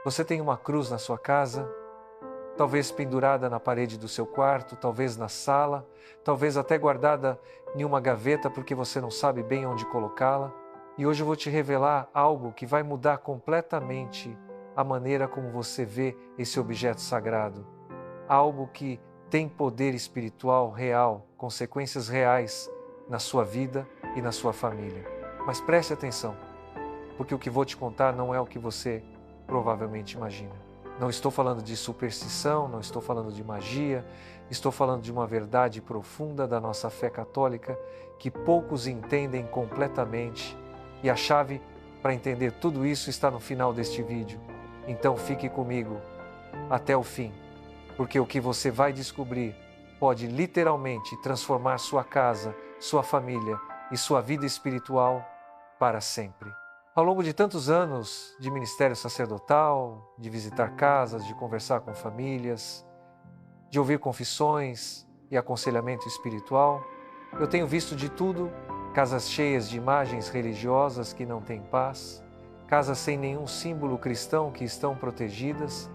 Você tem uma cruz na sua casa, talvez pendurada na parede do seu quarto, talvez na sala, talvez até guardada em uma gaveta porque você não sabe bem onde colocá-la. E hoje eu vou te revelar algo que vai mudar completamente a maneira como você vê esse objeto sagrado. Algo que tem poder espiritual real, consequências reais na sua vida e na sua família. Mas preste atenção, porque o que vou te contar não é o que você provavelmente imagina. Não estou falando de superstição, não estou falando de magia, estou falando de uma verdade profunda da nossa fé católica que poucos entendem completamente, e a chave para entender tudo isso está no final deste vídeo. Então fique comigo até o fim, porque o que você vai descobrir pode literalmente transformar sua casa, sua família e sua vida espiritual para sempre. Ao longo de tantos anos de ministério sacerdotal, de visitar casas, de conversar com famílias, de ouvir confissões e aconselhamento espiritual, eu tenho visto de tudo: casas cheias de imagens religiosas que não têm paz, casas sem nenhum símbolo cristão que estão protegidas,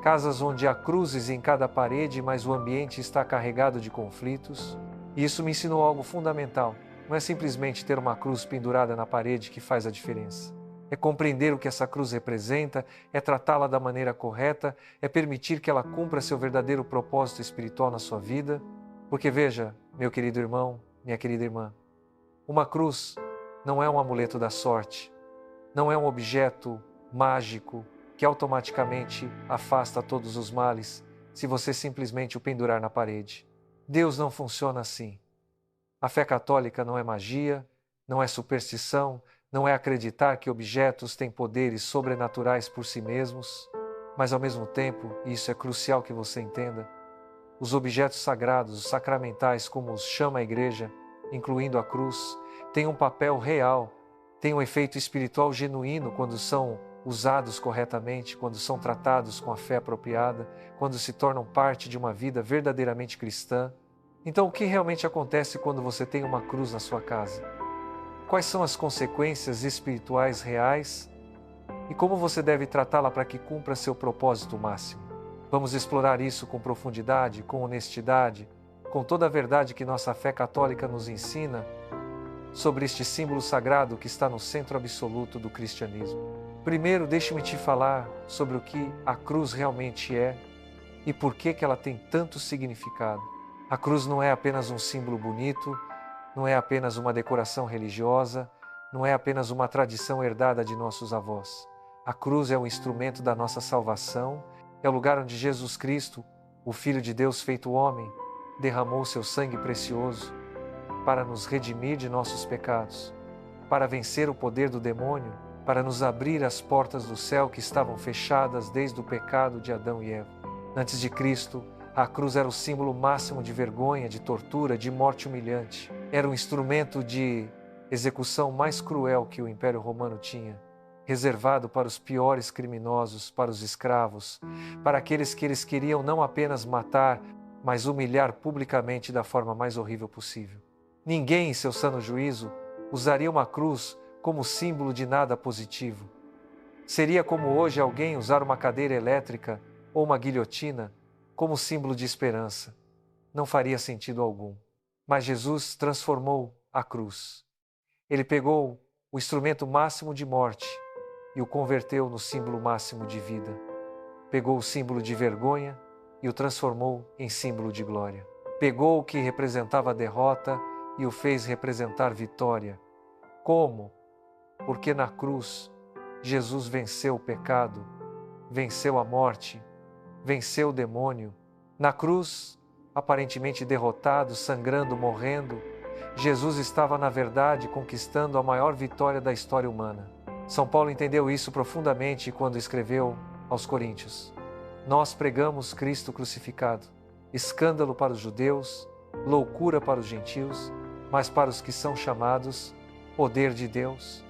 casas onde há cruzes em cada parede, mas o ambiente está carregado de conflitos. E isso me ensinou algo fundamental. Não é simplesmente ter uma cruz pendurada na parede que faz a diferença. É compreender o que essa cruz representa, é tratá-la da maneira correta, é permitir que ela cumpra seu verdadeiro propósito espiritual na sua vida. Porque veja, meu querido irmão, minha querida irmã, uma cruz não é um amuleto da sorte, não é um objeto mágico que automaticamente afasta todos os males se você simplesmente o pendurar na parede. Deus não funciona assim. A fé católica não é magia, não é superstição, não é acreditar que objetos têm poderes sobrenaturais por si mesmos, mas ao mesmo tempo, e isso é crucial que você entenda, os objetos sagrados, os sacramentais, como os chama a igreja, incluindo a cruz, têm um papel real, têm um efeito espiritual genuíno quando são usados corretamente, quando são tratados com a fé apropriada, quando se tornam parte de uma vida verdadeiramente cristã. Então, o que realmente acontece quando você tem uma cruz na sua casa? Quais são as consequências espirituais reais e como você deve tratá-la para que cumpra seu propósito máximo? Vamos explorar isso com profundidade, com honestidade, com toda a verdade que nossa fé católica nos ensina sobre este símbolo sagrado que está no centro absoluto do cristianismo. Primeiro, deixe-me te falar sobre o que a cruz realmente é e por que ela tem tanto significado. A cruz não é apenas um símbolo bonito, não é apenas uma decoração religiosa, não é apenas uma tradição herdada de nossos avós. A cruz é o instrumento da nossa salvação, é o lugar onde Jesus Cristo, o Filho de Deus feito homem, derramou seu sangue precioso para nos redimir de nossos pecados, para vencer o poder do demônio, para nos abrir as portas do céu que estavam fechadas desde o pecado de Adão e Eva. Antes de Cristo, a cruz era o símbolo máximo de vergonha, de tortura, de morte humilhante. Era um instrumento de execução mais cruel que o Império Romano tinha, reservado para os piores criminosos, para os escravos, para aqueles que eles queriam não apenas matar, mas humilhar publicamente da forma mais horrível possível. Ninguém, em seu sano juízo, usaria uma cruz como símbolo de nada positivo. Seria como hoje alguém usar uma cadeira elétrica ou uma guilhotina como símbolo de esperança. Não faria sentido algum. Mas Jesus transformou a cruz. Ele pegou o instrumento máximo de morte e o converteu no símbolo máximo de vida. Pegou o símbolo de vergonha e o transformou em símbolo de glória. Pegou o que representava a derrota e o fez representar vitória. Como? Porque na cruz, Jesus venceu o pecado, venceu a morte, venceu o demônio. Na cruz, aparentemente derrotado, sangrando, morrendo, Jesus estava, na verdade, conquistando a maior vitória da história humana. São Paulo entendeu isso profundamente quando escreveu aos Coríntios: nós pregamos Cristo crucificado, escândalo para os judeus, loucura para os gentios, mas para os que são chamados, poder de Deus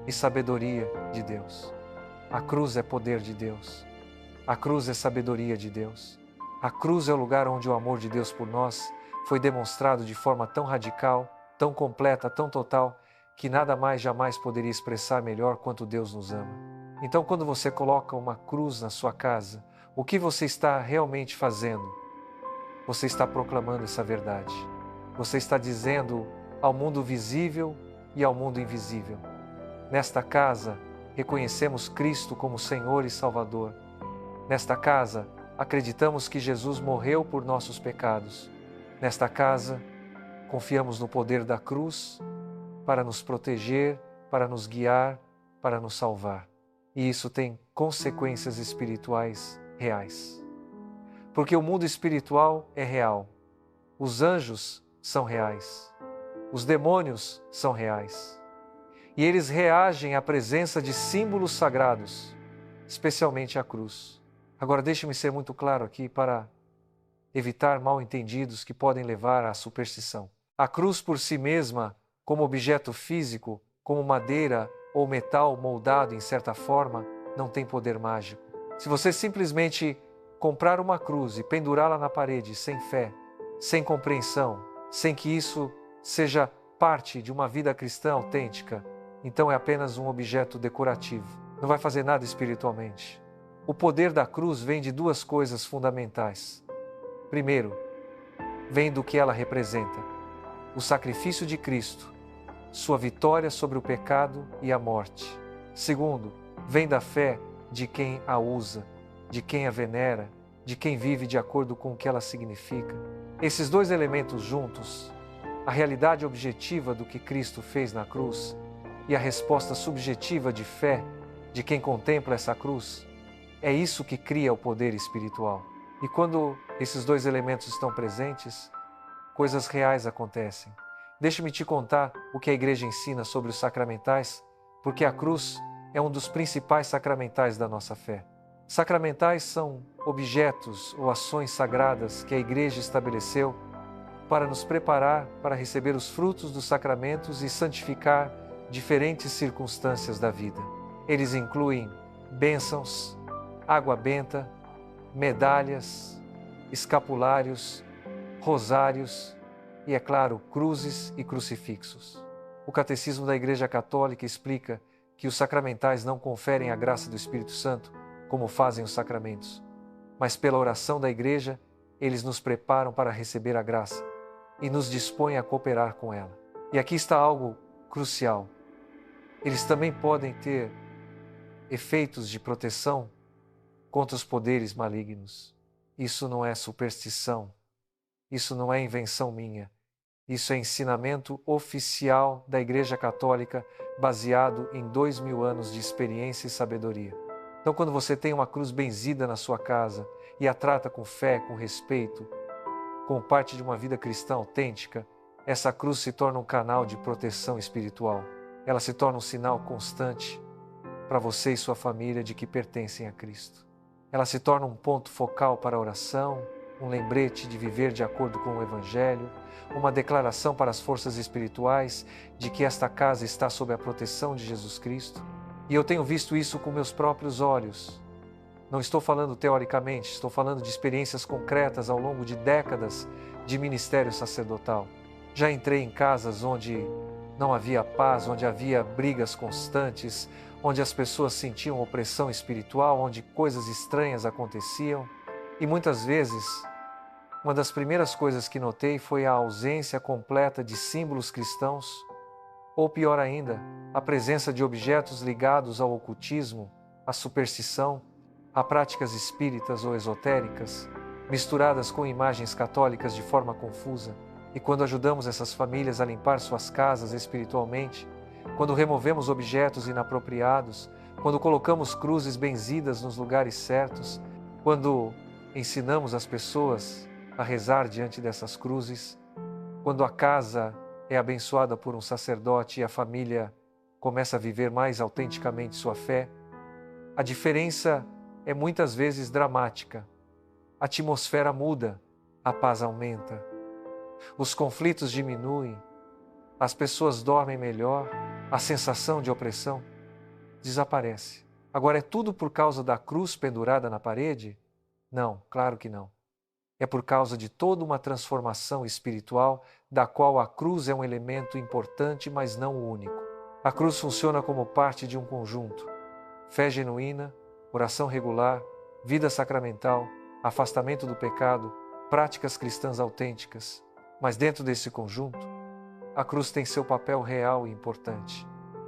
e sabedoria de Deus. A cruz é poder de Deus. A cruz é sabedoria de Deus. A cruz é o lugar onde o amor de Deus por nós foi demonstrado de forma tão radical, tão completa, tão total, que nada mais jamais poderia expressar melhor quanto Deus nos ama. Então, quando você coloca uma cruz na sua casa, o que você está realmente fazendo? Você está proclamando essa verdade. Você está dizendo ao mundo visível e ao mundo invisível: nesta casa, reconhecemos Cristo como Senhor e Salvador. Nesta casa, acreditamos que Jesus morreu por nossos pecados. Nesta casa, confiamos no poder da cruz para nos proteger, para nos guiar, para nos salvar. E isso tem consequências espirituais reais. Porque o mundo espiritual é real. Os anjos são reais. Os demônios são reais. E eles reagem à presença de símbolos sagrados, especialmente a cruz. Agora deixe-me ser muito claro aqui para evitar mal-entendidos que podem levar à superstição. A cruz por si mesma, como objeto físico, como madeira ou metal moldado em certa forma, não tem poder mágico. Se você simplesmente comprar uma cruz e pendurá-la na parede sem fé, sem compreensão, sem que isso seja parte de uma vida cristã autêntica, então é apenas um objeto decorativo. Não vai fazer nada espiritualmente. O poder da cruz vem de duas coisas fundamentais. Primeiro, vem do que ela representa: o sacrifício de Cristo, sua vitória sobre o pecado e a morte. Segundo, vem da fé de quem a usa, de quem a venera, de quem vive de acordo com o que ela significa. Esses dois elementos juntos, a realidade objetiva do que Cristo fez na cruz e a resposta subjetiva de fé de quem contempla essa cruz, é isso que cria o poder espiritual. E quando esses dois elementos estão presentes, coisas reais acontecem. Deixa-me te contar o que a igreja ensina sobre os sacramentais, porque a cruz é um dos principais sacramentais da nossa fé. Sacramentais são objetos ou ações sagradas que a igreja estabeleceu para nos preparar para receber os frutos dos sacramentos e santificar diferentes circunstâncias da vida. Eles incluem bênçãos, água benta, medalhas, escapulários, rosários e, é claro, cruzes e crucifixos. O Catecismo da Igreja Católica explica que os sacramentais não conferem a graça do Espírito Santo, como fazem os sacramentos, mas pela oração da Igreja, eles nos preparam para receber a graça e nos dispõem a cooperar com ela. E aqui está algo crucial. Eles também podem ter efeitos de proteção contra os poderes malignos. Isso não é superstição. Isso não é invenção minha. Isso é ensinamento oficial da Igreja Católica, baseado em 2000 anos de experiência e sabedoria. Então, quando você tem uma cruz benzida na sua casa e a trata com fé, com respeito, como parte de uma vida cristã autêntica, essa cruz se torna um canal de proteção espiritual. Ela se torna um sinal constante para você e sua família de que pertencem a Cristo. Ela se torna um ponto focal para a oração, um lembrete de viver de acordo com o Evangelho, uma declaração para as forças espirituais de que esta casa está sob a proteção de Jesus Cristo. E eu tenho visto isso com meus próprios olhos. Não estou falando teoricamente, estou falando de experiências concretas ao longo de décadas de ministério sacerdotal. Já entrei em casas onde não havia paz, onde havia brigas constantes, onde as pessoas sentiam opressão espiritual, onde coisas estranhas aconteciam. E muitas vezes, uma das primeiras coisas que notei foi a ausência completa de símbolos cristãos, ou pior ainda, a presença de objetos ligados ao ocultismo, à superstição, a práticas espíritas ou esotéricas, misturadas com imagens católicas de forma confusa. E quando ajudamos essas famílias a limpar suas casas espiritualmente, quando removemos objetos inapropriados, quando colocamos cruzes benzidas nos lugares certos, quando ensinamos as pessoas a rezar diante dessas cruzes, quando a casa é abençoada por um sacerdote e a família começa a viver mais autenticamente sua fé, a diferença é muitas vezes dramática. A atmosfera muda, a paz aumenta, os conflitos diminuem, as pessoas dormem melhor, a sensação de opressão desaparece. Agora, é tudo por causa da cruz pendurada na parede? Não, claro que não. É por causa de toda uma transformação espiritual, da qual a cruz é um elemento importante, mas não o único. A cruz funciona como parte de um conjunto. fé genuína, oração regular, vida sacramental, afastamento do pecado, práticas cristãs autênticas. Mas dentro desse conjunto, a cruz tem seu papel real e importante.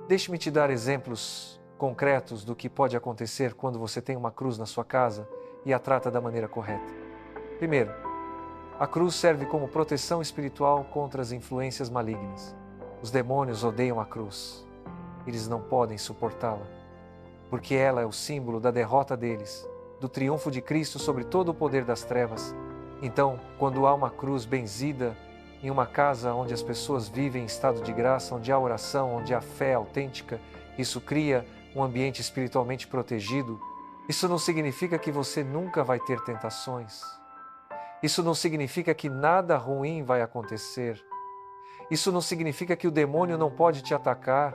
Deixe-me te dar exemplos concretos do que pode acontecer quando você tem uma cruz na sua casa e a trata da maneira correta. Primeiro, a cruz serve como proteção espiritual contra as influências malignas. Os demônios odeiam a cruz. Eles não podem suportá-la, porque ela é o símbolo da derrota deles, do triunfo de Cristo sobre todo o poder das trevas. Então, quando há uma cruz benzida em uma casa onde as pessoas vivem em estado de graça, onde há oração, onde há fé autêntica, isso cria um ambiente espiritualmente protegido. Isso não significa que você nunca vai ter tentações. Isso não significa que nada ruim vai acontecer. Isso não significa que o demônio não pode te atacar,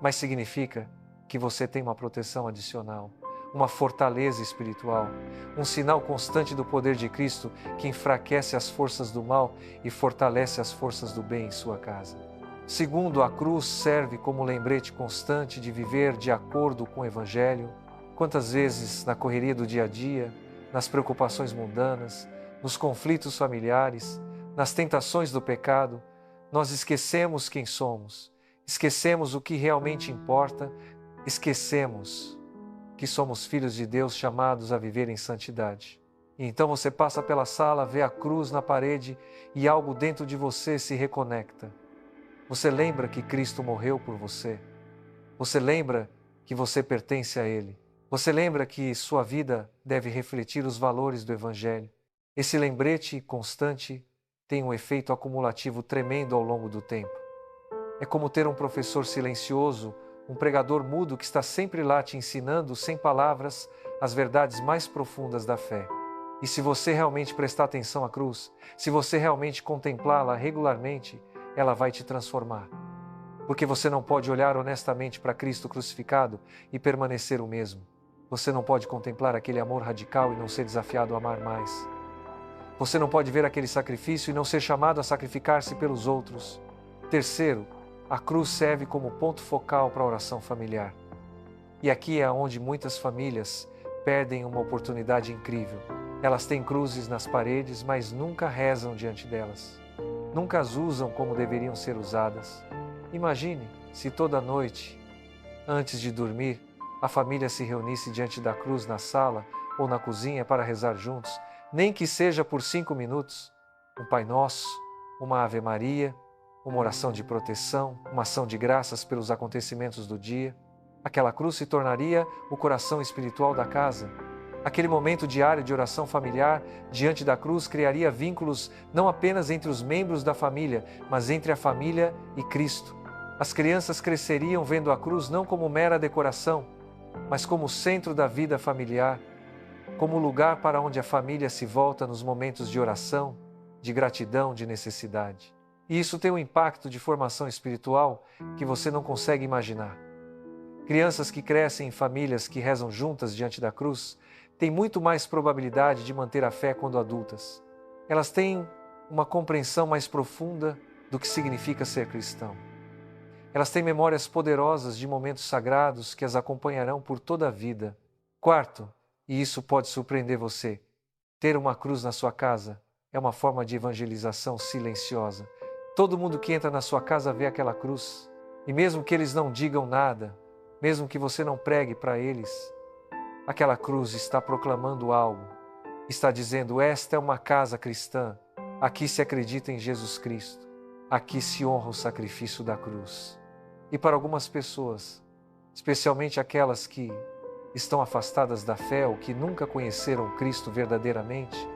mas significa que você tem uma proteção adicional, uma fortaleza espiritual, um sinal constante do poder de Cristo que enfraquece as forças do mal e fortalece as forças do bem em sua casa. Segundo, a cruz serve como lembrete constante de viver de acordo com o Evangelho. Quantas vezes na correria do dia a dia, nas preocupações mundanas, nos conflitos familiares, nas tentações do pecado, nós esquecemos quem somos, esquecemos o que realmente importa, esquecemos que somos filhos de Deus chamados a viver em santidade. E então você passa pela sala, vê a cruz na parede e algo dentro de você se reconecta. Você lembra que Cristo morreu por você. Você lembra que você pertence a Ele. Você lembra que sua vida deve refletir os valores do Evangelho. Esse lembrete constante tem um efeito acumulativo tremendo ao longo do tempo. É como ter um professor silencioso, um pregador mudo que está sempre lá te ensinando, sem palavras, as verdades mais profundas da fé. E se você realmente prestar atenção à cruz, se você realmente contemplá-la regularmente, ela vai te transformar. Porque você não pode olhar honestamente para Cristo crucificado e permanecer o mesmo. Você não pode contemplar aquele amor radical e não ser desafiado a amar mais. Você não pode ver aquele sacrifício e não ser chamado a sacrificar-se pelos outros. Terceiro, a cruz serve como ponto focal para a oração familiar. E aqui é onde muitas famílias perdem uma oportunidade incrível. Elas têm cruzes nas paredes, mas nunca rezam diante delas. Nunca as usam como deveriam ser usadas. Imagine se toda noite, antes de dormir, a família se reunisse diante da cruz na sala ou na cozinha para rezar juntos, nem que seja por 5 minutos, um Pai Nosso, uma Ave Maria, uma oração de proteção, uma ação de graças pelos acontecimentos do dia. Aquela cruz se tornaria o coração espiritual da casa. Aquele momento diário de oração familiar diante da cruz criaria vínculos não apenas entre os membros da família, mas entre a família e Cristo. As crianças cresceriam vendo a cruz não como mera decoração, mas como o centro da vida familiar, como o lugar para onde a família se volta nos momentos de oração, de gratidão, de necessidade. E isso tem um impacto de formação espiritual que você não consegue imaginar. Crianças que crescem em famílias que rezam juntas diante da cruz têm muito mais probabilidade de manter a fé quando adultas. Elas têm uma compreensão mais profunda do que significa ser cristão. Elas têm memórias poderosas de momentos sagrados que as acompanharão por toda a vida. Quarto, e isso pode surpreender você, ter uma cruz na sua casa é uma forma de evangelização silenciosa. Todo mundo que entra na sua casa vê aquela cruz. E mesmo que eles não digam nada, mesmo que você não pregue para eles, aquela cruz está proclamando algo. Está dizendo, esta é uma casa cristã. Aqui se acredita em Jesus Cristo. Aqui se honra o sacrifício da cruz. E para algumas pessoas, especialmente aquelas que estão afastadas da fé ou que nunca conheceram Cristo verdadeiramente,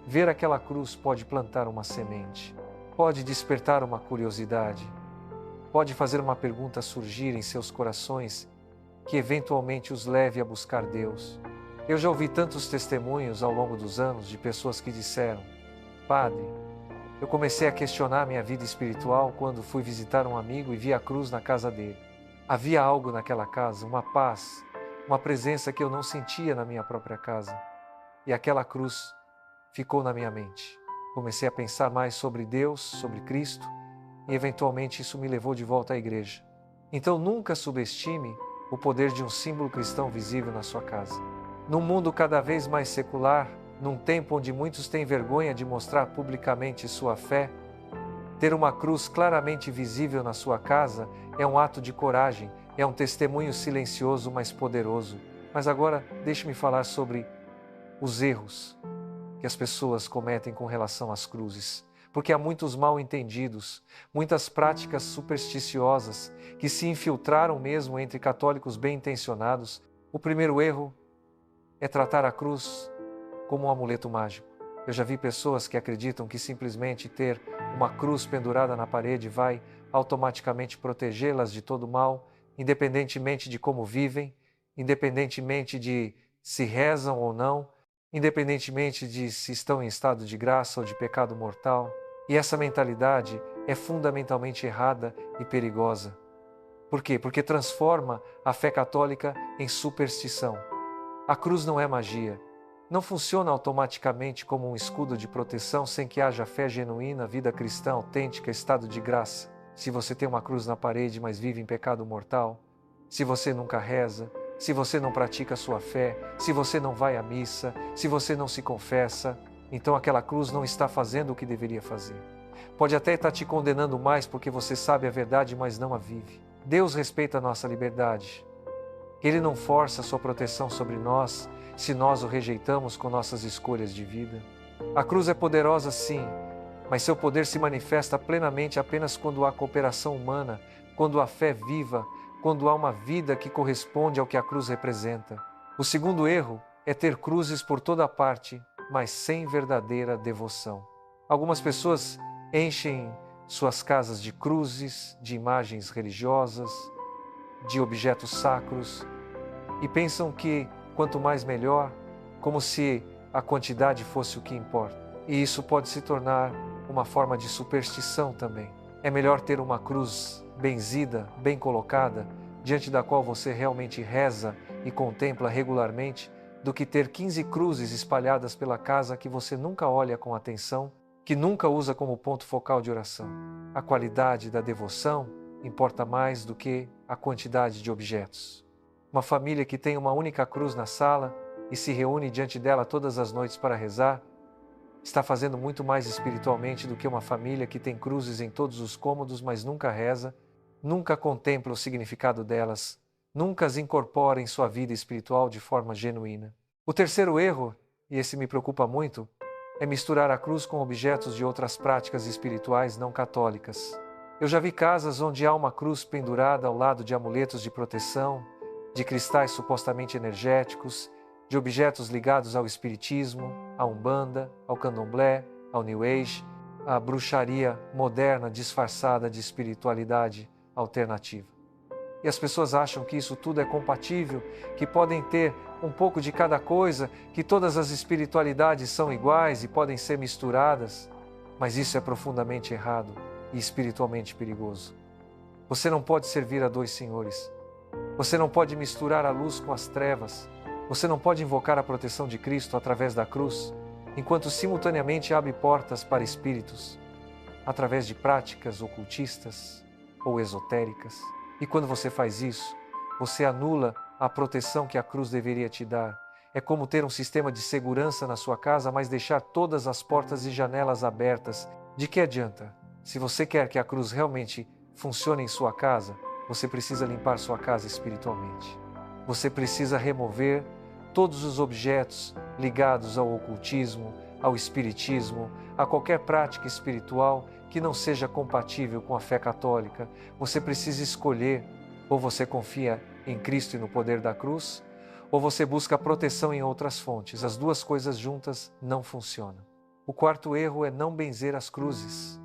ver aquela cruz pode plantar uma semente, pode despertar uma curiosidade, pode fazer uma pergunta surgir em seus corações que eventualmente os leve a buscar Deus. Eu já ouvi tantos testemunhos ao longo dos anos de pessoas que disseram, Padre, eu comecei a questionar minha vida espiritual quando fui visitar um amigo e vi a cruz na casa dele. Havia algo naquela casa, uma paz, uma presença que eu não sentia na minha própria casa. E aquela cruz ficou na minha mente. Comecei a pensar mais sobre Deus, sobre Cristo, e eventualmente isso me levou de volta à igreja. Então nunca subestime o poder de um símbolo cristão visível na sua casa. Num mundo cada vez mais secular, num tempo onde muitos têm vergonha de mostrar publicamente sua fé, ter uma cruz claramente visível na sua casa é um ato de coragem, é um testemunho silencioso, mas poderoso. Mas agora, deixe-me falar sobre os erros que as pessoas cometem com relação às cruzes. Porque há muitos mal-entendidos, muitas práticas supersticiosas que se infiltraram mesmo entre católicos bem-intencionados. O primeiro erro é tratar a cruz como um amuleto mágico. Eu já vi pessoas que acreditam que simplesmente ter uma cruz pendurada na parede vai automaticamente protegê-las de todo mal, independentemente de como vivem, independentemente de se rezam ou não, independentemente de se estão em estado de graça ou de pecado mortal. E essa mentalidade é fundamentalmente errada e perigosa. Por quê? Porque transforma a fé católica em superstição. A cruz não é magia. Não funciona automaticamente como um escudo de proteção sem que haja fé genuína, vida cristã autêntica, estado de graça. Se você tem uma cruz na parede, mas vive em pecado mortal, se você nunca reza, se você não pratica a sua fé, se você não vai à missa, se você não se confessa, então aquela cruz não está fazendo o que deveria fazer. Pode até estar te condenando mais porque você sabe a verdade, mas não a vive. Deus respeita a nossa liberdade. Ele não força a sua proteção sobre nós se nós o rejeitamos com nossas escolhas de vida. A cruz é poderosa sim, mas seu poder se manifesta plenamente apenas quando há cooperação humana, quando há fé viva, quando há uma vida que corresponde ao que a cruz representa. O segundo erro é ter cruzes por toda parte, mas sem verdadeira devoção. Algumas pessoas enchem suas casas de cruzes, de imagens religiosas, de objetos sacros e pensam que quanto mais melhor, como se a quantidade fosse o que importa. E isso pode se tornar uma forma de superstição também. É melhor ter uma cruz benzida, bem colocada, diante da qual você realmente reza e contempla regularmente, do que ter 15 cruzes espalhadas pela casa que você nunca olha com atenção, que nunca usa como ponto focal de oração. A qualidade da devoção importa mais do que a quantidade de objetos. Uma família que tem uma única cruz na sala e se reúne diante dela todas as noites para rezar, está fazendo muito mais espiritualmente do que uma família que tem cruzes em todos os cômodos, mas nunca reza, nunca contempla o significado delas, nunca as incorpora em sua vida espiritual de forma genuína. O terceiro erro, e esse me preocupa muito, é misturar a cruz com objetos de outras práticas espirituais não católicas. Eu já vi casas onde há uma cruz pendurada ao lado de amuletos de proteção, de cristais supostamente energéticos, de objetos ligados ao espiritismo, à umbanda, ao candomblé, ao New Age, à bruxaria moderna disfarçada de espiritualidade alternativa. E as pessoas acham que isso tudo é compatível, que podem ter um pouco de cada coisa, que todas as espiritualidades são iguais e podem ser misturadas, mas isso é profundamente errado e espiritualmente perigoso. Você não pode servir a dois senhores. Você não pode misturar a luz com as trevas. Você não pode invocar a proteção de Cristo através da cruz, enquanto simultaneamente abre portas para espíritos, através de práticas ocultistas ou esotéricas. E quando você faz isso, você anula a proteção que a cruz deveria te dar. É como ter um sistema de segurança na sua casa, mas deixar todas as portas e janelas abertas. De que adianta? Se você quer que a cruz realmente funcione em sua casa, você precisa limpar sua casa espiritualmente. Você precisa remover todos os objetos ligados ao ocultismo, ao espiritismo, a qualquer prática espiritual que não seja compatível com a fé católica. Você precisa escolher: ou você confia em Cristo e no poder da cruz, ou você busca proteção em outras fontes. As duas coisas juntas não funcionam. O quarto erro é não benzer as cruzes.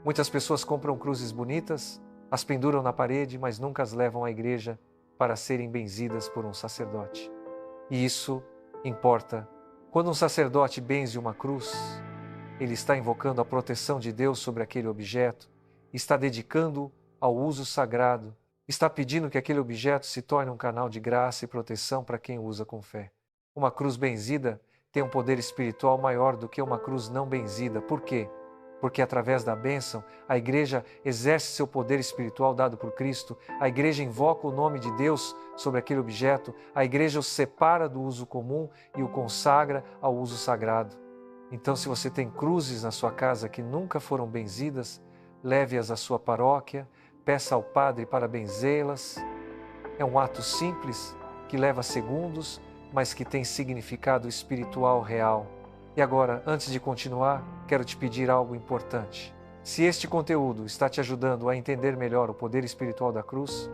Muitas pessoas compram cruzes bonitas, as penduram na parede, mas nunca as levam à igreja para serem benzidas por um sacerdote. E isso importa. Quando um sacerdote benze uma cruz, ele está invocando a proteção de Deus sobre aquele objeto, está dedicando ao uso sagrado, está pedindo que aquele objeto se torne um canal de graça e proteção para quem o usa com fé. Uma cruz benzida tem um poder espiritual maior do que uma cruz não benzida. Por quê? porque através da bênção, a igreja exerce seu poder espiritual dado por Cristo, a igreja invoca o nome de Deus sobre aquele objeto, a igreja o separa do uso comum e o consagra ao uso sagrado. Então, se você tem cruzes na sua casa que nunca foram benzidas, leve-as à sua paróquia, peça ao padre para benzê-las. É um ato simples, que leva segundos, mas que tem significado espiritual real. E agora, antes de continuar, quero te pedir algo importante. Se este conteúdo está te ajudando a entender melhor o poder espiritual da cruz,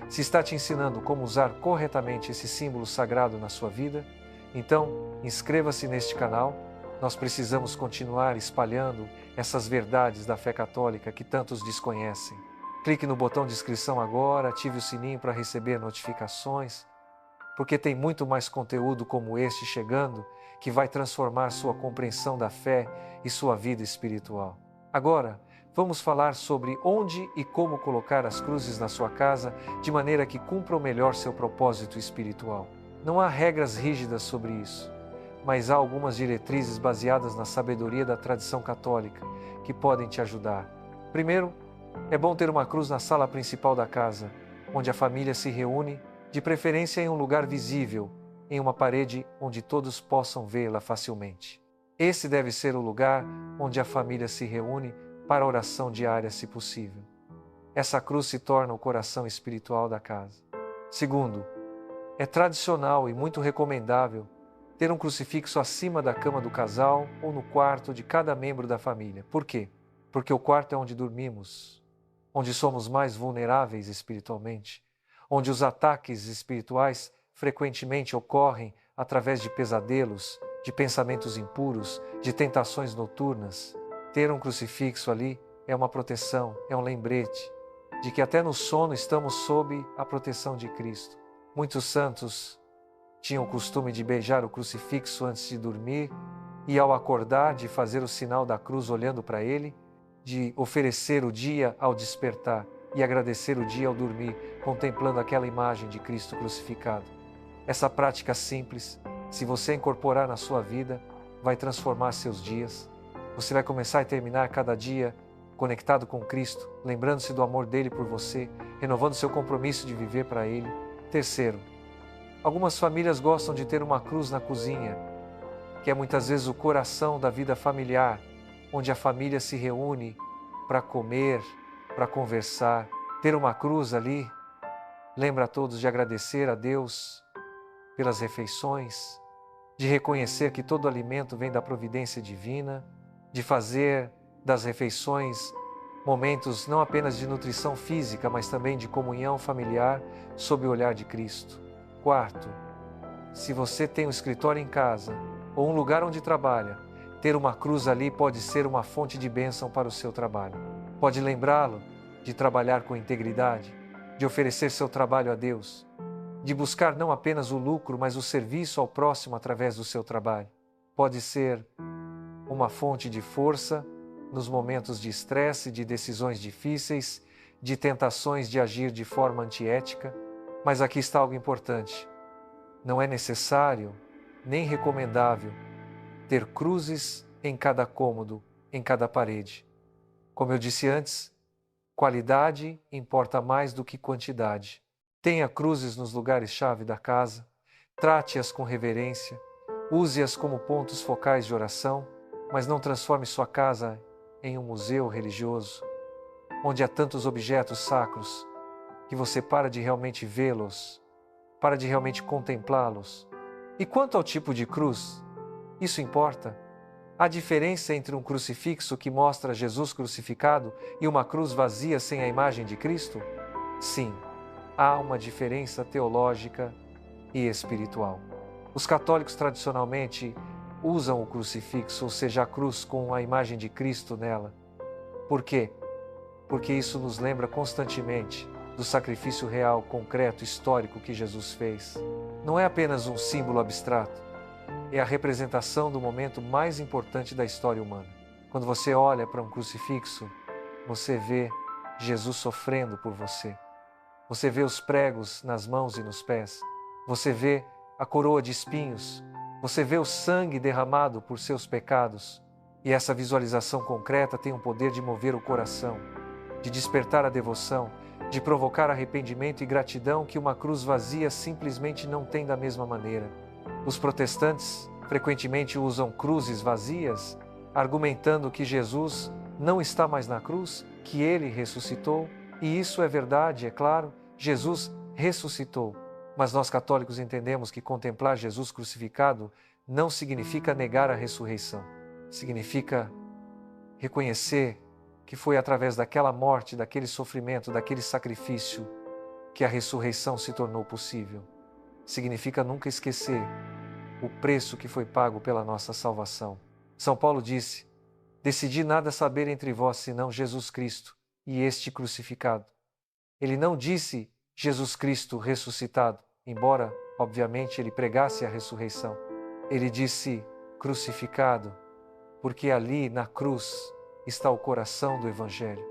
se está te ensinando como usar corretamente esse símbolo sagrado na sua vida, então inscreva-se neste canal. Nós precisamos continuar espalhando essas verdades da fé católica que tantos desconhecem. Clique no botão de inscrição agora, ative o sininho para receber notificações, porque tem muito mais conteúdo como este chegando que vai transformar sua compreensão da fé e sua vida espiritual. Agora, vamos falar sobre onde e como colocar as cruzes na sua casa de maneira que cumpram melhor seu propósito espiritual. Não há regras rígidas sobre isso, mas há algumas diretrizes baseadas na sabedoria da tradição católica que podem te ajudar. Primeiro, é bom ter uma cruz na sala principal da casa, onde a família se reúne, de preferência em um lugar visível, em uma parede onde todos possam vê-la facilmente. Esse deve ser o lugar onde a família se reúne para a oração diária, se possível. Essa cruz se torna o coração espiritual da casa. Segundo, é tradicional e muito recomendável ter um crucifixo acima da cama do casal ou no quarto de cada membro da família. Por quê? Porque o quarto é onde dormimos, onde somos mais vulneráveis espiritualmente, onde os ataques espirituais frequentemente ocorrem através de pesadelos, de pensamentos impuros, de tentações noturnas. Ter um crucifixo ali é uma proteção, é um lembrete de que até no sono estamos sob a proteção de Cristo. Muitos santos tinham o costume de beijar o crucifixo antes de dormir e, ao acordar, de fazer o sinal da cruz olhando para ele, de oferecer o dia ao despertar e agradecer o dia ao dormir, contemplando aquela imagem de Cristo crucificado. Essa prática simples, se você incorporar na sua vida, vai transformar seus dias. Você vai começar e terminar cada dia conectado com Cristo, lembrando-se do amor dele por você, renovando seu compromisso de viver para ele. Terceiro, algumas famílias gostam de ter uma cruz na cozinha, que é muitas vezes o coração da vida familiar, onde a família se reúne para comer, para conversar. Ter uma cruz ali lembra a todos de agradecer a Deus pelas refeições, de reconhecer que todo alimento vem da providência divina, de fazer das refeições momentos não apenas de nutrição física, mas também de comunhão familiar sob o olhar de Cristo. Quarto, se você tem um escritório em casa ou um lugar onde trabalha, ter uma cruz ali pode ser uma fonte de bênção para o seu trabalho. Pode lembrá-lo de trabalhar com integridade, de oferecer seu trabalho a Deus, de buscar não apenas o lucro, mas o serviço ao próximo através do seu trabalho. Pode ser uma fonte de força nos momentos de estresse, de decisões difíceis, de tentações de agir de forma antiética. Mas aqui está algo importante. Não é necessário, nem recomendável, ter cruzes em cada cômodo, em cada parede. Como eu disse antes, qualidade importa mais do que quantidade. Tenha cruzes nos lugares-chave da casa, trate-as com reverência, use-as como pontos focais de oração, mas não transforme sua casa em um museu religioso, onde há tantos objetos sacros que você para de realmente vê-los, para de realmente contemplá-los. E quanto ao tipo de cruz, isso importa? Há diferença entre um crucifixo que mostra Jesus crucificado e uma cruz vazia sem a imagem de Cristo? Sim, há uma diferença teológica e espiritual. Os católicos tradicionalmente usam o crucifixo, ou seja, a cruz com a imagem de Cristo nela. Por quê? Porque isso nos lembra constantemente do sacrifício real, concreto, histórico que Jesus fez. Não é apenas um símbolo abstrato, é a representação do momento mais importante da história humana. Quando você olha para um crucifixo, você vê Jesus sofrendo por você. Você vê os pregos nas mãos e nos pés. Você vê a coroa de espinhos. Você vê o sangue derramado por seus pecados. E essa visualização concreta tem o poder de mover o coração, de despertar a devoção, de provocar arrependimento e gratidão que uma cruz vazia simplesmente não tem da mesma maneira. Os protestantes frequentemente usam cruzes vazias, argumentando que Jesus não está mais na cruz, que ele ressuscitou, e isso é verdade, é claro, Jesus ressuscitou. Mas nós católicos entendemos que contemplar Jesus crucificado não significa negar a ressurreição. Significa reconhecer que foi através daquela morte, daquele sofrimento, daquele sacrifício que a ressurreição se tornou possível. Significa nunca esquecer o preço que foi pago pela nossa salvação. São Paulo disse: decidi nada saber entre vós senão Jesus Cristo e este crucificado. Ele não disse Jesus Cristo ressuscitado, embora, obviamente, ele pregasse a ressurreição. Ele disse crucificado, porque ali na cruz está o coração do Evangelho.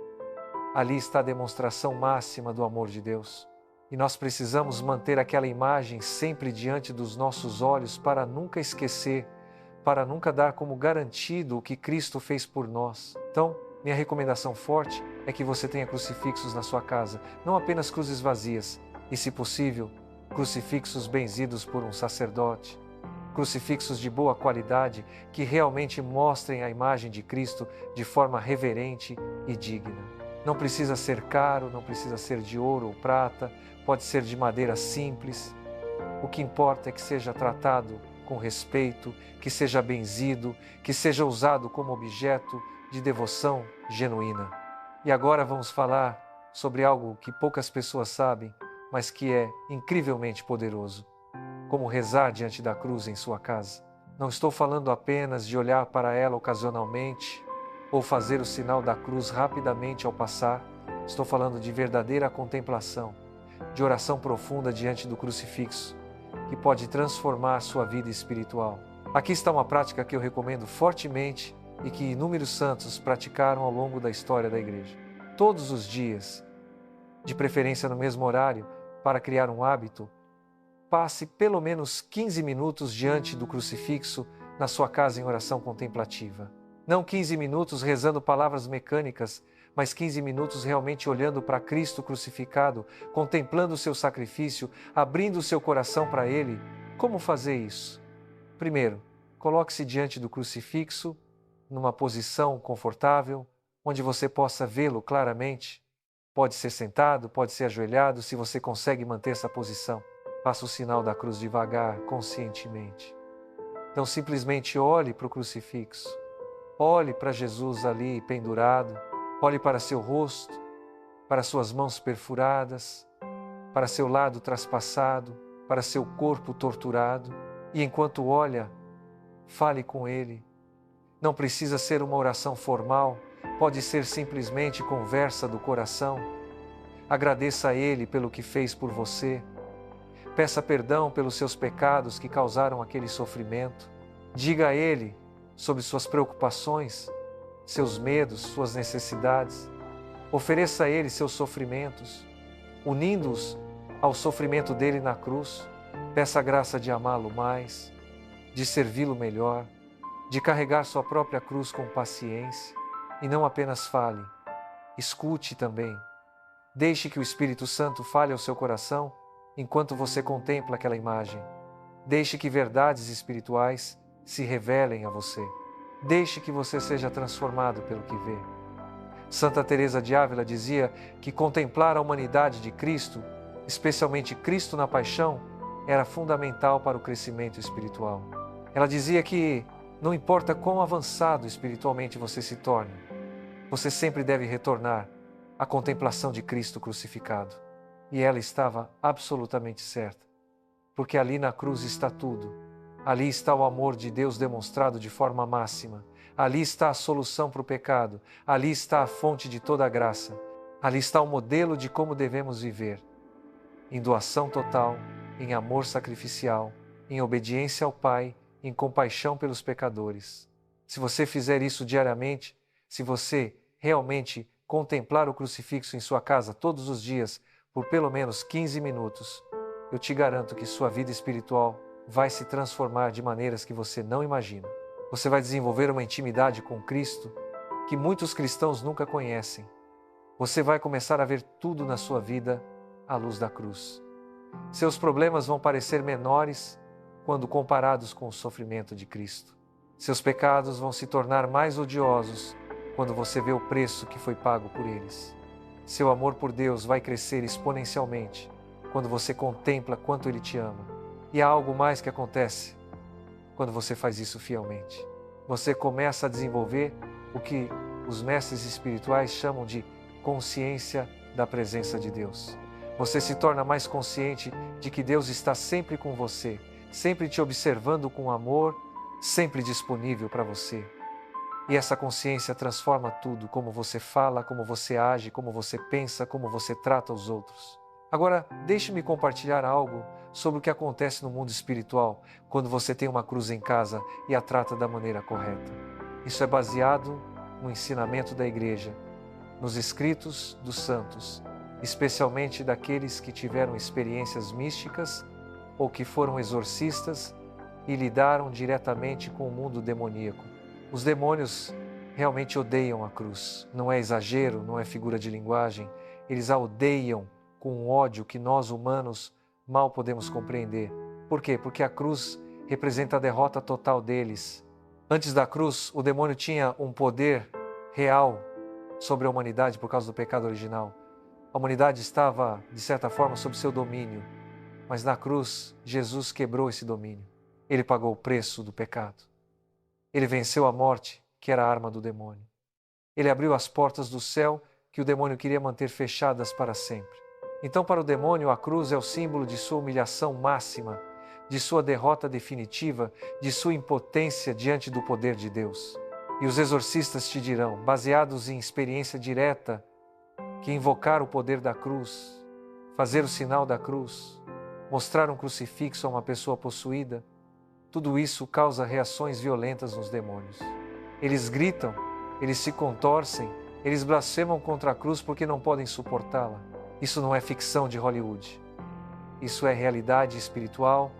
Ali está a demonstração máxima do amor de Deus. E nós precisamos manter aquela imagem sempre diante dos nossos olhos para nunca esquecer, para nunca dar como garantido o que Cristo fez por nós. Então, minha recomendação forte é que você tenha crucifixos na sua casa, não apenas cruzes vazias, e, se possível, crucifixos benzidos por um sacerdote, crucifixos de boa qualidade que realmente mostrem a imagem de Cristo de forma reverente e digna. Não precisa ser caro, não precisa ser de ouro ou prata, pode ser de madeira simples. O que importa é que seja tratado com respeito, que seja benzido, que seja usado como objeto de devoção genuína. E agora vamos falar sobre algo que poucas pessoas sabem, mas que é incrivelmente poderoso: como rezar diante da cruz em sua casa. Não estou falando apenas de olhar para ela ocasionalmente ou fazer o sinal da cruz rapidamente ao passar. Estou falando de verdadeira contemplação, de oração profunda diante do crucifixo, que pode transformar sua vida espiritual. Aqui está uma prática que eu recomendo fortemente e que inúmeros santos praticaram ao longo da história da Igreja. Todos os dias, de preferência no mesmo horário, para criar um hábito, passe pelo menos 15 minutos diante do crucifixo na sua casa em oração contemplativa. Não 15 minutos rezando palavras mecânicas, mas 15 minutos realmente olhando para Cristo crucificado, contemplando o seu sacrifício, abrindo o seu coração para Ele. Como fazer isso? Primeiro, coloque-se diante do crucifixo, numa posição confortável, onde você possa vê-lo claramente. Pode ser sentado, pode ser ajoelhado, se você consegue manter essa posição. Faça o sinal da cruz devagar, conscientemente. Então simplesmente olhe para o crucifixo, olhe para Jesus ali pendurado, olhe para seu rosto, para suas mãos perfuradas, para seu lado traspassado, para seu corpo torturado, e enquanto olha, fale com Ele. Não precisa ser uma oração formal, pode ser simplesmente conversa do coração. Agradeça a Ele pelo que fez por você. Peça perdão pelos seus pecados que causaram aquele sofrimento. Diga a Ele sobre suas preocupações, seus medos, suas necessidades. Ofereça a Ele seus sofrimentos, unindo-os ao sofrimento dele na cruz. Peça a graça de amá-lo mais, de servi-lo melhor, de carregar sua própria cruz com paciência. E não apenas fale, escute também. Deixe que o Espírito Santo fale ao seu coração enquanto você contempla aquela imagem. Deixe que verdades espirituais se revelem a você. Deixe que você seja transformado pelo que vê. Santa Teresa de Ávila dizia que contemplar a humanidade de Cristo, especialmente Cristo na paixão, era fundamental para o crescimento espiritual. Ela dizia que não importa quão avançado espiritualmente você se torne, você sempre deve retornar à contemplação de Cristo crucificado. E ela estava absolutamente certa, porque ali na cruz está tudo. Ali está o amor de Deus demonstrado de forma máxima. Ali está a solução para o pecado. Ali está a fonte de toda a graça. Ali está o modelo de como devemos viver. Em doação total, em amor sacrificial, em obediência ao Pai, em compaixão pelos pecadores. Se você fizer isso diariamente, se você realmente contemplar o crucifixo em sua casa todos os dias, por pelo menos 15 minutos, eu te garanto que sua vida espiritual vai se transformar de maneiras que você não imagina. Você vai desenvolver uma intimidade com Cristo que muitos cristãos nunca conhecem. Você vai começar a ver tudo na sua vida à luz da cruz. Seus problemas vão parecer menores quando comparados com o sofrimento de Cristo. Seus pecados vão se tornar mais odiosos quando você vê o preço que foi pago por eles. Seu amor por Deus vai crescer exponencialmente quando você contempla quanto Ele te ama. E há algo mais que acontece quando você faz isso fielmente. Você começa a desenvolver o que os mestres espirituais chamam de consciência da presença de Deus. Você se torna mais consciente de que Deus está sempre com você, sempre te observando com amor, sempre disponível para você. E essa consciência transforma tudo, como você fala, como você age, como você pensa, como você trata os outros. Agora, deixe-me compartilhar algo sobre o que acontece no mundo espiritual quando você tem uma cruz em casa e a trata da maneira correta. Isso é baseado no ensinamento da Igreja, nos escritos dos santos, especialmente daqueles que tiveram experiências místicas ou que foram exorcistas e lidaram diretamente com o mundo demoníaco. Os demônios realmente odeiam a cruz. Não é exagero, não é figura de linguagem. Eles a odeiam com um ódio que nós humanos mal podemos compreender. Por quê? Porque a cruz representa a derrota total deles. Antes da cruz, o demônio tinha um poder real sobre a humanidade por causa do pecado original. A humanidade estava, de certa forma, sob seu domínio. Mas na cruz, Jesus quebrou esse domínio. Ele pagou o preço do pecado. Ele venceu a morte, que era a arma do demônio. Ele abriu as portas do céu que o demônio queria manter fechadas para sempre. Então, para o demônio, a cruz é o símbolo de sua humilhação máxima, de sua derrota definitiva, de sua impotência diante do poder de Deus. E os exorcistas te dirão, baseados em experiência direta, que invocar o poder da cruz, fazer o sinal da cruz, mostrar um crucifixo a uma pessoa possuída, tudo isso causa reações violentas nos demônios. Eles gritam, eles se contorcem, eles blasfemam contra a cruz porque não podem suportá-la. Isso não é ficção de Hollywood. Isso é realidade espiritual,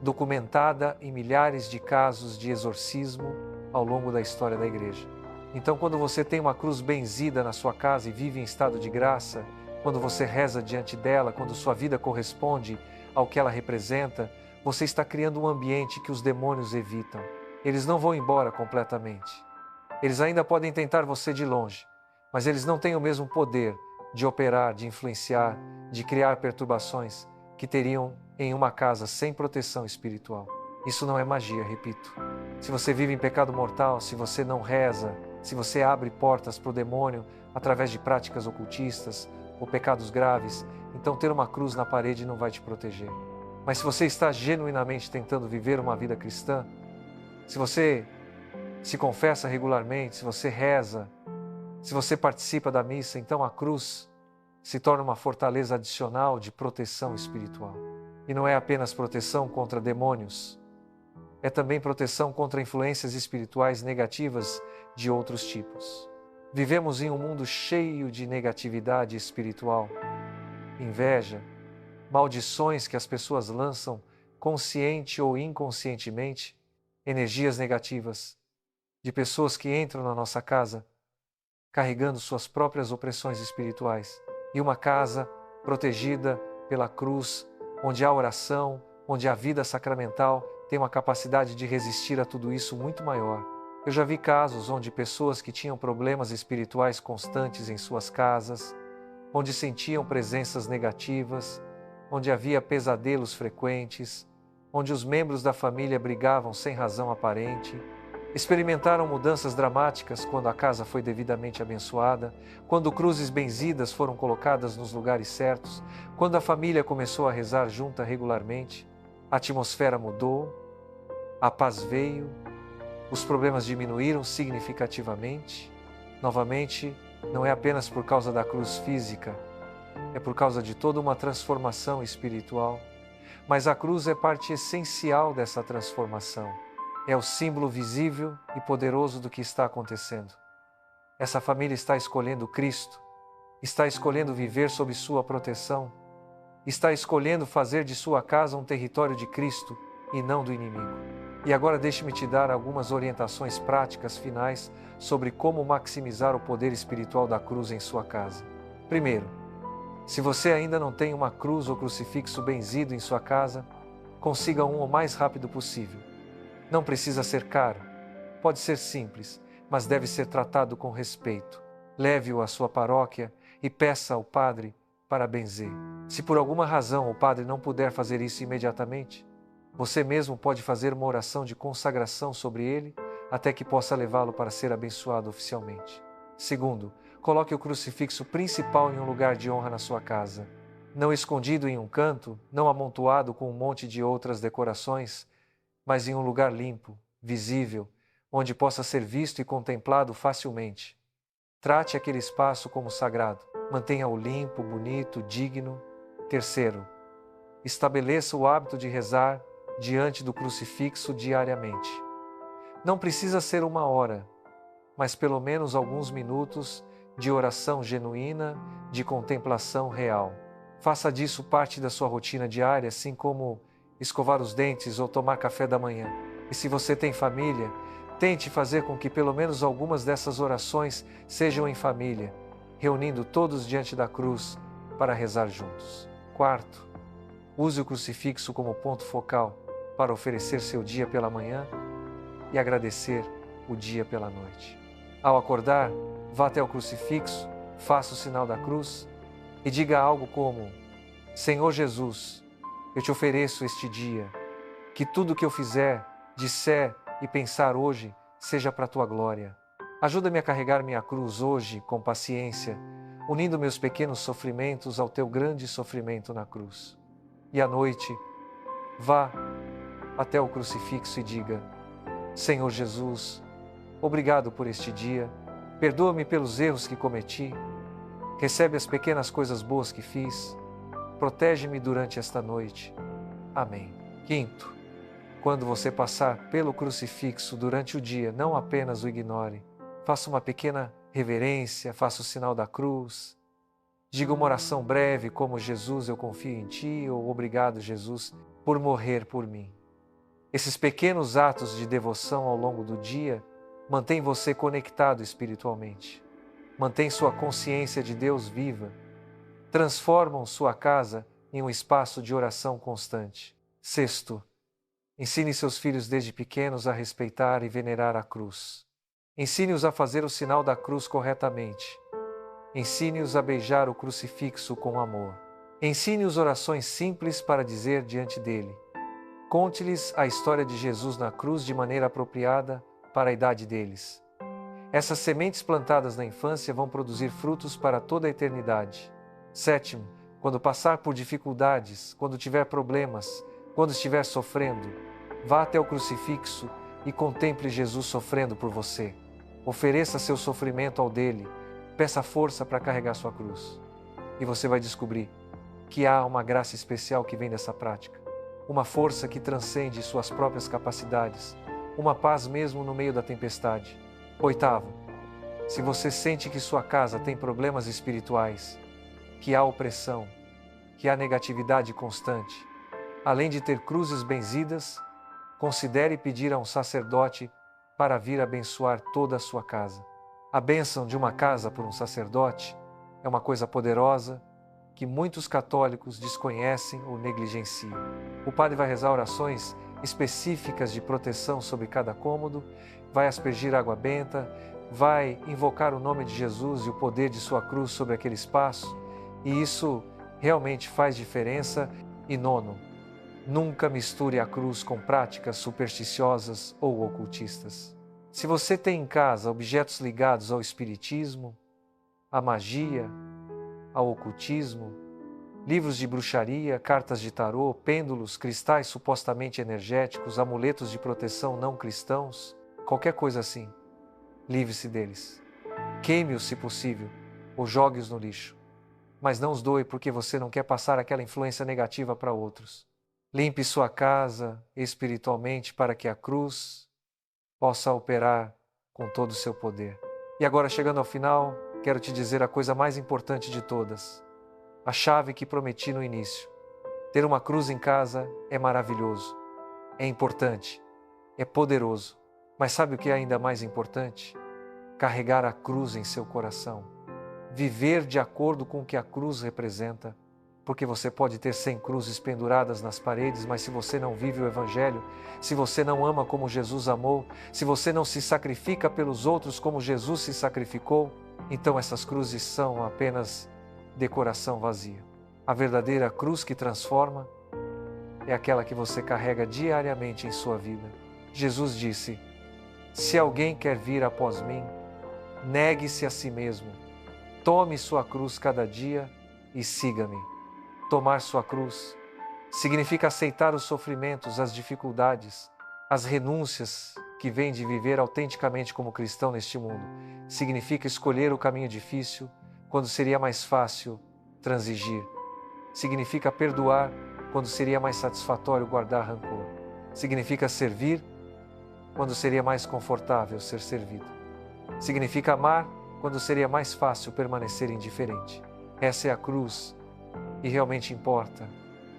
documentada em milhares de casos de exorcismo ao longo da história da Igreja. Então, quando você tem uma cruz benzida na sua casa e vive em estado de graça, quando você reza diante dela, quando sua vida corresponde ao que ela representa, você está criando um ambiente que os demônios evitam. Eles não vão embora completamente. Eles ainda podem tentar você de longe, mas eles não têm o mesmo poder de operar, de influenciar, de criar perturbações que teriam em uma casa sem proteção espiritual. Isso não é magia, repito. Se você vive em pecado mortal, se você não reza, se você abre portas para o demônio através de práticas ocultistas ou pecados graves, então ter uma cruz na parede não vai te proteger. Mas se você está genuinamente tentando viver uma vida cristã, se você se confessa regularmente, se você reza, se você participa da missa, então a cruz se torna uma fortaleza adicional de proteção espiritual. E não é apenas proteção contra demônios, é também proteção contra influências espirituais negativas de outros tipos. Vivemos em um mundo cheio de negatividade espiritual, inveja, maldições que as pessoas lançam consciente ou inconscientemente, energias negativas de pessoas que entram na nossa casa carregando suas próprias opressões espirituais. E uma casa protegida pela cruz, onde há oração, onde a vida sacramental tem uma capacidade de resistir a tudo isso muito maior. Eu já vi casos onde pessoas que tinham problemas espirituais constantes em suas casas, onde sentiam presenças negativas, onde havia pesadelos frequentes, onde os membros da família brigavam sem razão aparente, experimentaram mudanças dramáticas quando a casa foi devidamente abençoada, quando cruzes benzidas foram colocadas nos lugares certos, quando a família começou a rezar junta regularmente, a atmosfera mudou, a paz veio, os problemas diminuíram significativamente. Novamente, não é apenas por causa da cruz física, é por causa de toda uma transformação espiritual. Mas a cruz é parte essencial dessa transformação. É o símbolo visível e poderoso do que está acontecendo. Essa família está escolhendo Cristo, está escolhendo viver sob sua proteção, está escolhendo fazer de sua casa um território de Cristo, e não do inimigo. E agora deixe-me te dar algumas orientações práticas finais sobre como maximizar o poder espiritual da cruz em sua casa. Primeiro, se você ainda não tem uma cruz ou crucifixo benzido em sua casa, consiga um o mais rápido possível. Não precisa ser caro, pode ser simples, mas deve ser tratado com respeito. Leve-o à sua paróquia e peça ao padre para benzer. Se por alguma razão o padre não puder fazer isso imediatamente, você mesmo pode fazer uma oração de consagração sobre ele até que possa levá-lo para ser abençoado oficialmente. Segundo, coloque o crucifixo principal em um lugar de honra na sua casa. Não escondido em um canto, não amontoado com um monte de outras decorações, mas em um lugar limpo, visível, onde possa ser visto e contemplado facilmente. Trate aquele espaço como sagrado. Mantenha-o limpo, bonito, digno. Terceiro, estabeleça o hábito de rezar diante do crucifixo diariamente. Não precisa ser 1 hora, mas pelo menos alguns minutos de oração genuína, de contemplação real. Faça disso parte da sua rotina diária, assim como escovar os dentes ou tomar café da manhã. E se você tem família, tente fazer com que pelo menos algumas dessas orações sejam em família, reunindo todos diante da cruz para rezar juntos. Quarto, use o crucifixo como ponto focal para oferecer seu dia pela manhã e agradecer o dia pela noite. Ao acordar, vá até o crucifixo, faça o sinal da cruz e diga algo como: Senhor Jesus, eu te ofereço este dia, que tudo o que eu fizer, disser e pensar hoje seja para a tua glória. Ajuda-me a carregar minha cruz hoje com paciência, unindo meus pequenos sofrimentos ao teu grande sofrimento na cruz. E à noite, vá até o crucifixo e diga: Senhor Jesus, obrigado por este dia, perdoa-me pelos erros que cometi, recebe as pequenas coisas boas que fiz, protege-me durante esta noite. Amém. Quinto, quando você passar pelo crucifixo durante o dia, não apenas o ignore. Faça uma pequena reverência, faça o sinal da cruz. Diga uma oração breve como: Jesus, eu confio em ti, ou obrigado, Jesus, por morrer por mim. Esses pequenos atos de devoção ao longo do dia mantêm você conectado espiritualmente. Mantém sua consciência de Deus viva. Transformam sua casa em um espaço de oração constante. Sexto, ensine seus filhos desde pequenos a respeitar e venerar a cruz. Ensine-os a fazer o sinal da cruz corretamente. Ensine-os a beijar o crucifixo com amor. Ensine-os orações simples para dizer diante dele. Conte-lhes a história de Jesus na cruz de maneira apropriada para a idade deles. Essas sementes plantadas na infância vão produzir frutos para toda a eternidade. Sétimo, quando passar por dificuldades, quando tiver problemas, quando estiver sofrendo, vá até o crucifixo e contemple Jesus sofrendo por você. Ofereça seu sofrimento ao dele, peça força para carregar sua cruz. E você vai descobrir que há uma graça especial que vem dessa prática, uma força que transcende suas próprias capacidades, uma paz mesmo no meio da tempestade. Oitavo, se você sente que sua casa tem problemas espirituais, que há opressão, que há negatividade constante, além de ter cruzes benzidas, considere pedir a um sacerdote para vir abençoar toda a sua casa. A bênção de uma casa por um sacerdote é uma coisa poderosa que muitos católicos desconhecem ou negligenciam. O padre vai rezar orações específicas de proteção sobre cada cômodo, vai aspergir água benta, vai invocar o nome de Jesus e o poder de sua cruz sobre aquele espaço, e isso realmente faz diferença. E nono, nunca misture a cruz com práticas supersticiosas ou ocultistas. Se você tem em casa objetos ligados ao espiritismo, à magia, ao ocultismo, livros de bruxaria, cartas de tarô, pêndulos, cristais supostamente energéticos, amuletos de proteção não cristãos, qualquer coisa assim, livre-se deles. Queime-os se possível, ou jogue-os no lixo. Mas não os doe porque você não quer passar aquela influência negativa para outros. Limpe sua casa espiritualmente para que a cruz possa operar com todo o seu poder. E agora, chegando ao final, quero te dizer a coisa mais importante de todas. A chave que prometi no início. Ter uma cruz em casa é maravilhoso. é importante, é poderoso. Mas sabe o que é ainda mais importante? Carregar a cruz em seu coração. Viver de acordo com o que a cruz representa. Porque você pode ter 100 cruzes penduradas nas paredes, mas se você não vive o Evangelho, se você não ama como Jesus amou, se você não se sacrifica pelos outros como Jesus se sacrificou, então essas cruzes são apenas decoração vazia. A verdadeira cruz que transforma é aquela que você carrega diariamente em sua vida. Jesus disse: se alguém quer vir após mim, negue-se a si mesmo, tome sua cruz cada dia e siga-me. Tomar sua cruz significa aceitar os sofrimentos, as dificuldades, as renúncias que vêm de viver autenticamente como cristão neste mundo. Significa escolher o caminho difícil quando seria mais fácil transigir. Significa perdoar quando seria mais satisfatório guardar rancor. Significa servir quando seria mais confortável ser servido. Significa amar quando seria mais fácil permanecer indiferente. Essa é a cruz e realmente importa.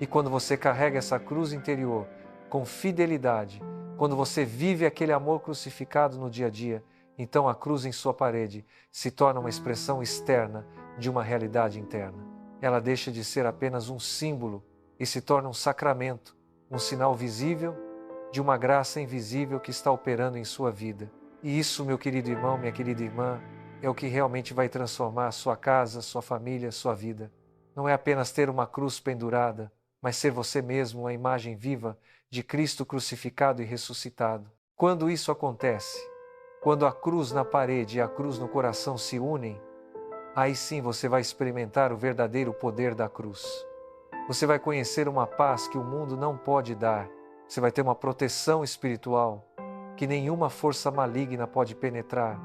E quando você carrega essa cruz interior com fidelidade, quando você vive aquele amor crucificado no dia a dia, então a cruz em sua parede se torna uma expressão externa de uma realidade interna. Ela deixa de ser apenas um símbolo e se torna um sacramento, um sinal visível de uma graça invisível que está operando em sua vida. E isso, meu querido irmão, minha querida irmã, é o que realmente vai transformar a sua casa, sua família, sua vida. Não é apenas ter uma cruz pendurada, mas ser você mesmo a imagem viva de Cristo crucificado e ressuscitado. Quando isso acontece, quando a cruz na parede e a cruz no coração se unem, aí sim você vai experimentar o verdadeiro poder da cruz. Você vai conhecer uma paz que o mundo não pode dar. Você vai ter uma proteção espiritual que nenhuma força maligna pode penetrar.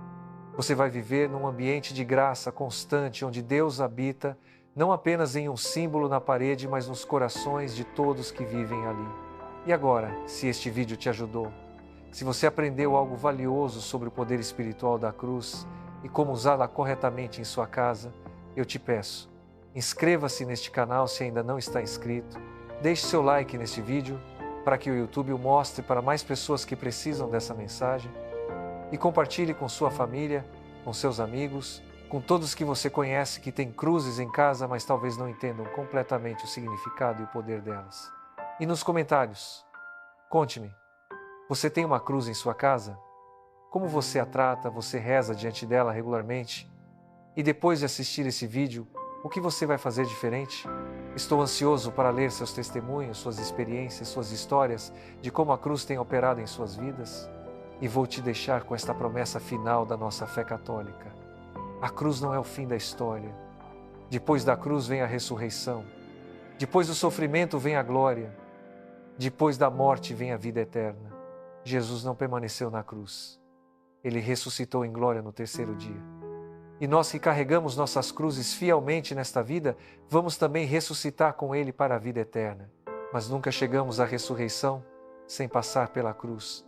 Você vai viver num ambiente de graça constante, onde Deus habita, não apenas em um símbolo na parede, mas nos corações de todos que vivem ali. E agora, se este vídeo te ajudou, se você aprendeu algo valioso sobre o poder espiritual da cruz e como usá-la corretamente em sua casa, eu te peço, inscreva-se neste canal se ainda não está inscrito, deixe seu like neste vídeo para que o YouTube o mostre para mais pessoas que precisam dessa mensagem e compartilhe com sua família, com seus amigos, com todos que você conhece que têm cruzes em casa, mas talvez não entendam completamente o significado e o poder delas. E nos comentários, conte-me, você tem uma cruz em sua casa? Como você a trata? Você reza diante dela regularmente? E depois de assistir esse vídeo, o que você vai fazer diferente? Estou ansioso para ler seus testemunhos, suas experiências, suas histórias de como a cruz tem operado em suas vidas. E vou te deixar com esta promessa final da nossa fé católica. A cruz não é o fim da história. Depois da cruz vem a ressurreição. Depois do sofrimento vem a glória. Depois da morte vem a vida eterna. Jesus não permaneceu na cruz. Ele ressuscitou em glória no terceiro dia. E nós que carregamos nossas cruzes fielmente nesta vida, vamos também ressuscitar com Ele para a vida eterna. Mas nunca chegamos à ressurreição sem passar pela cruz.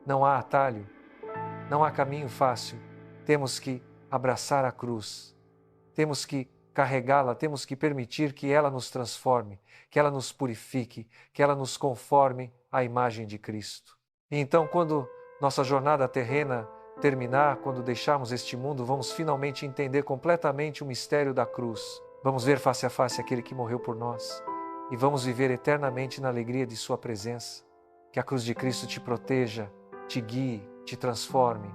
Não há atalho, não há caminho fácil. Temos que abraçar a cruz, temos que carregá-la, temos que permitir que ela nos transforme, que ela nos purifique, que ela nos conforme à imagem de Cristo. E então, quando nossa jornada terrena terminar, quando deixarmos este mundo, vamos finalmente entender completamente o mistério da cruz. Vamos ver face a face aquele que morreu por nós e vamos viver eternamente na alegria de sua presença. Que a cruz de Cristo te proteja, te guie, te transforme,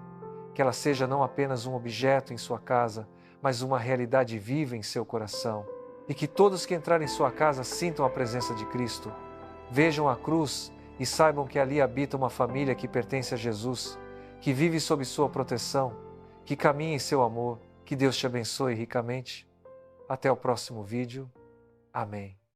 que ela seja não apenas um objeto em sua casa, mas uma realidade viva em seu coração. E que todos que entrarem em sua casa sintam a presença de Cristo, vejam a cruz e saibam que ali habita uma família que pertence a Jesus, que vive sob sua proteção, que caminha em seu amor. Que Deus te abençoe ricamente. Até o próximo vídeo. Amém.